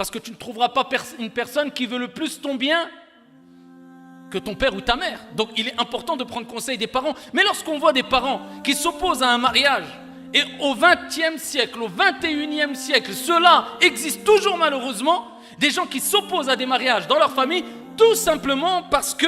parce que tu ne trouveras pas une personne qui veut le plus ton bien que ton père ou ta mère. Donc il est important de prendre conseil des parents. Mais lorsqu'on voit des parents qui s'opposent à un mariage, et au XXe siècle, au XXIe siècle, cela existe toujours malheureusement, des gens qui s'opposent à des mariages dans leur famille, tout simplement parce que,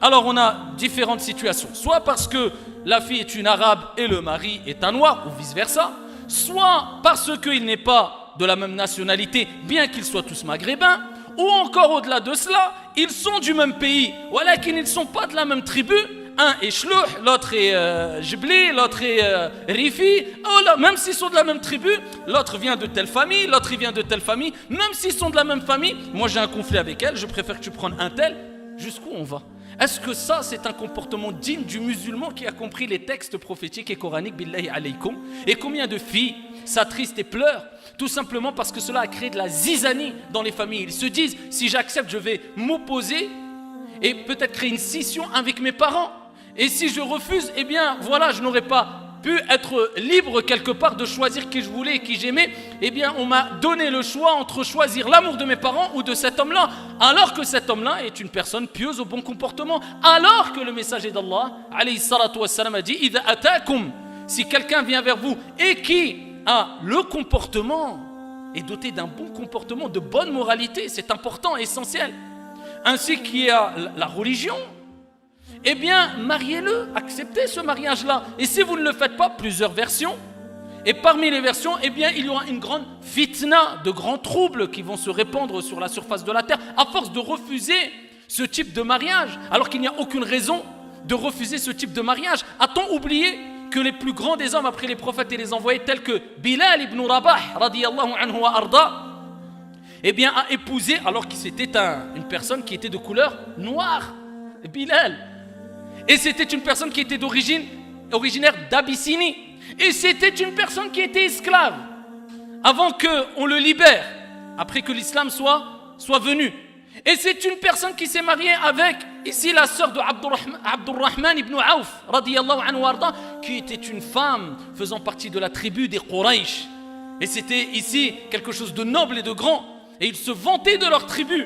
alors on a différentes situations, soit parce que la fille est une arabe et le mari est un noir, ou vice versa, soit parce qu'il n'est pas de la même nationalité, bien qu'ils soient tous maghrébins, ou encore au-delà de cela, ils sont du même pays, voilà qu'ils ne sont pas de la même tribu. Un est Shlouh, l'autre est Jibli, l'autre est Rifi. Oh là, même s'ils sont de la même tribu, l'autre vient de telle famille, l'autre vient de telle famille. Même s'ils sont de la même famille, moi j'ai un conflit avec elle, je préfère que tu prennes un tel. Jusqu'où on va? Est-ce que ça, c'est un comportement digne du musulman qui a compris les textes prophétiques et coraniques, billahi alaykoum? Et combien de filles s'attristent et pleurent tout simplement parce que cela a créé de la zizanie dans les familles. Ils se disent, si j'accepte, je vais m'opposer et peut-être créer une scission avec mes parents. Et si je refuse, eh bien voilà, je n'aurais pas pu être libre quelque part de choisir qui je voulais et qui j'aimais. Eh bien on m'a donné le choix entre choisir l'amour de mes parents ou de cet homme-là, alors que cet homme-là est une personne pieuse au bon comportement, alors que le messager d'Allah alayhi salatu wassalam a dit « Idha atakum » si quelqu'un vient vers vous et qui a le comportement, est doté d'un bon comportement, de bonne moralité, c'est important, essentiel, ainsi qu'il y a la religion, eh bien, mariez-le, acceptez ce mariage-là. Et si vous ne le faites pas, plusieurs versions. Et parmi les versions, eh bien, il y aura une grande fitna, de grands troubles qui vont se répandre sur la surface de la terre, à force de refuser ce type de mariage, alors qu'il n'y a aucune raison de refuser ce type de mariage. A-t-on oublié que les plus grands des hommes après les prophètes et les envoyés, tels que Bilal ibn Rabah, radiyallahu anhu wa arda, eh bien, a épousé, alors que c'était une personne qui était de couleur noire, Bilal. Et c'était une personne qui était originaire d'Abyssinie. Et c'était une personne qui était esclave. Avant qu'on le libère, après que l'islam soit venu. Et c'est une personne qui s'est mariée avec, ici, la sœur de Abdurrahman ibn Auf, radiyallahu anhu arda, qui était une femme faisant partie de la tribu des Quraysh. Et c'était ici quelque chose de noble et de grand. Et ils se vantaient de leur tribu.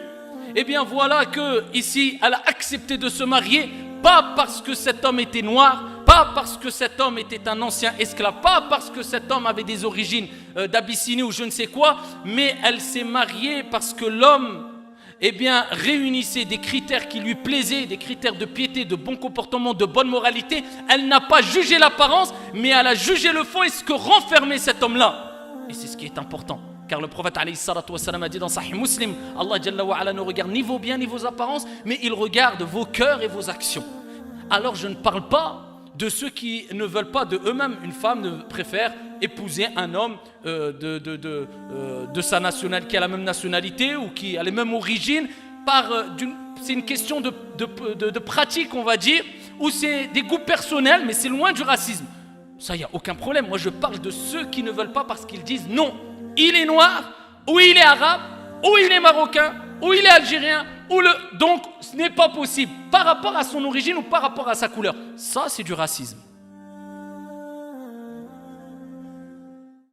Et bien voilà que ici, elle a accepté de se marier, pas parce que cet homme était noir, pas parce que cet homme était un ancien esclave, pas parce que cet homme avait des origines d'Abyssinie ou je ne sais quoi, mais elle s'est mariée parce que l'homme, eh bien, réunissait des critères qui lui plaisaient, des critères de piété, de bon comportement, de bonne moralité. Elle n'a pas jugé l'apparence, mais elle a jugé le fond et ce que renfermait cet homme-là. Et c'est ce qui est important. Car le prophète alayhi salatu wassalam a dit dans Sahih Muslim, Allah Jalla wa ala ne regarde ni vos biens ni vos apparences, mais il regarde vos cœurs et vos actions. Alors je ne parle pas de ceux qui ne veulent pas de eux-mêmes. Une femme préfère épouser un homme de sa nationalité, qui a la même nationalité ou qui a les mêmes origines. C'est une question de pratique, on va dire, ou c'est des goûts personnels, mais c'est loin du racisme. Ça, il n'y a aucun problème. Moi, je parle de ceux qui ne veulent pas parce qu'ils disent non. Il est noir, ou il est arabe, ou il est marocain, ou il est algérien, donc ce n'est pas possible par rapport à son origine ou par rapport à sa couleur. Ça, c'est du racisme.